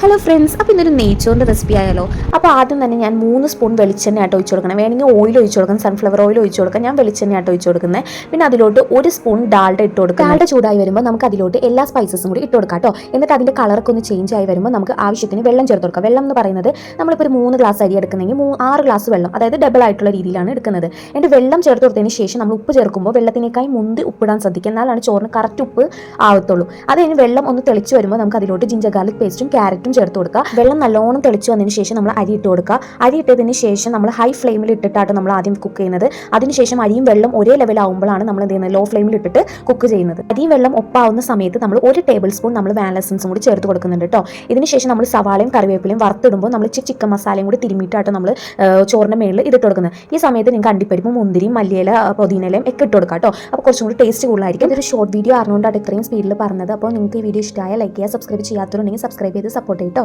Hello friends, അപ്പോൾ ഇന്നൊരു നെയ്ച്ചോറിൻ്റെ recipe ആയാലോ. അപ്പോൾ ആദ്യം തന്നെ ഞാൻ 3 സ്പൂൺ വെളിച്ചെണ്ണ ആയിട്ട് ഒഴിച്ചു കൊടുക്കണം. വേണമെങ്കിൽ ഓയിൽ ഒഴിച്ചു കൊടുക്കണം, സൺഫ്ലവർ ഓയിൽ ഒഴിച്ചു കൊടുക്കാം. ഞാൻ വെളിച്ചെണ്ണ ആയിട്ട് ഒഴിച്ചു കൊടുക്കുന്നത്. പിന്നെ അതിലോട്ട് 1 സ്പൂൺ ഡാൽഡ ഇട്ട് കൊടുക്കുക. ഡാൽഡ ചൂടായി വരുമ്പോൾ നമുക്ക് അതിലോട്ട് എല്ലാ സ്പൈസസും കൂടി ഇട്ട് കൊടുക്കാം കേട്ടോ. എന്നിട്ട് അതിൻ്റെ കളറൊക്കെ ഒന്ന് ചേഞ്ച് ആയി വരുമ്പോൾ നമുക്ക് ആവശ്യത്തിന് വെള്ളം ചേർത്ത് കൊടുക്കാം. വെള്ളം എന്ന് പറയുന്നത് നമ്മളിപ്പോൾ ഒരു 3 ഗ്ലാസ് അരി എടുക്കുന്നെങ്കിൽ 6 ഗ്ലാസ് വെള്ളം, അതായത് ഡബിൾ ആയിട്ടുള്ള രീതിയിലാണ് എടുക്കുന്നത്. എന്നിട്ട് വെള്ളം ചേർത്ത് കൊടുത്തതിന് ശേഷം നമ്മൾ ഉപ്പ് ചേർക്കുമ്പോൾ വെള്ളത്തിനേക്കായി മുന്തി ഉപ്പിടാൻ ശ്രദ്ധിക്കുക. എന്നാലാണ് ചോറിന് കറക്റ്റ് ഉപ്പ് ആവത്തുള്ളൂ. അത് കഴിഞ്ഞ് വെള്ളം ഒന്ന് തെളിച്ച് വരുമ്പോൾ നമുക്ക് അതിലോട്ട് ജിഞ്ചർ ഗാർലിക് പേസ്റ്റും ക്യാരറ്റും ചേർത്ത് കൊടുക്കുക. വെള്ളം നല്ലോണം തെളിച്ച് വന്നതിന് ശേഷം നമ്മൾ അരി ഇട്ട് കൊടുക്കുക. അരി ഇട്ടതിന് ശേഷം നമ്മൾ ഹൈ ഫ്ലെയിമിൽ ഇട്ടിട്ടാണ് നമ്മൾ ആദ്യം കുക്ക് ചെയ്യുന്നത്. അതിനുശേഷം അരിയും വെള്ളം ഒരേ ലെവലാവുമ്പോഴാണ് നമ്മൾ എന്ത് ചെയ്യുന്നത്, ലോ ഫ്ലെയിമിൽ ഇട്ടിട്ട് കുക്ക് ചെയ്യുന്നത്. അരിയും വെള്ളം ഒപ്പാവുന്ന സമയത്ത് നമ്മൾ 1 ടേബിൾ സ്പൂൺ നമ്മൾ വാനില എസൻസും കൂടി ചേർത്ത് കൊടുക്കുന്നുണ്ട് കേട്ടോ. ഇതിനുശേഷം നമ്മൾ സവാളയും കറിവേപ്പിലയും വറുത്തിടുമ്പോൾ നമ്മൾ ചിക്കൻ മസാലയും കൂടി തിരുമിയിട്ടാണ് നമ്മൾ ചോറിൻ്റെ മേളിൽ ഇതിട്ട് കൊടുക്കുന്നത്. ഈ സമയത്ത് നിങ്ങൾക്ക് അണ്ടിപ്പരിപ്പും മുന്തിരിയും മല്ലിയില പുതിനയിലയും ഒക്കെ ഇട്ട് കൊടുക്കാം കേട്ടോ. അപ്പോൾ കുറച്ചും കൂടി ടേസ്റ്റ് കൂടുതലായിരിക്കും. ഇതൊരു ഷോർട്ട് വീഡിയോ ആയിരുന്നുകൊണ്ടാണ് ഇത്രയും സ്പീഡിൽ പറഞ്ഞത്. അപ്പോൾ നിങ്ങൾക്ക് ഈ വീഡിയോ ഇഷ്ടമായ ലൈക്ക് ചെയ്യുക, സബ്സ്ക്രൈബ് ചെയ്യാത്തവരുണ്ടെങ്കിൽ സബ്സ്ക്രൈബ് ചെയ്ത് സപ്പോർട്ട് ചെയ്യട്ടോ.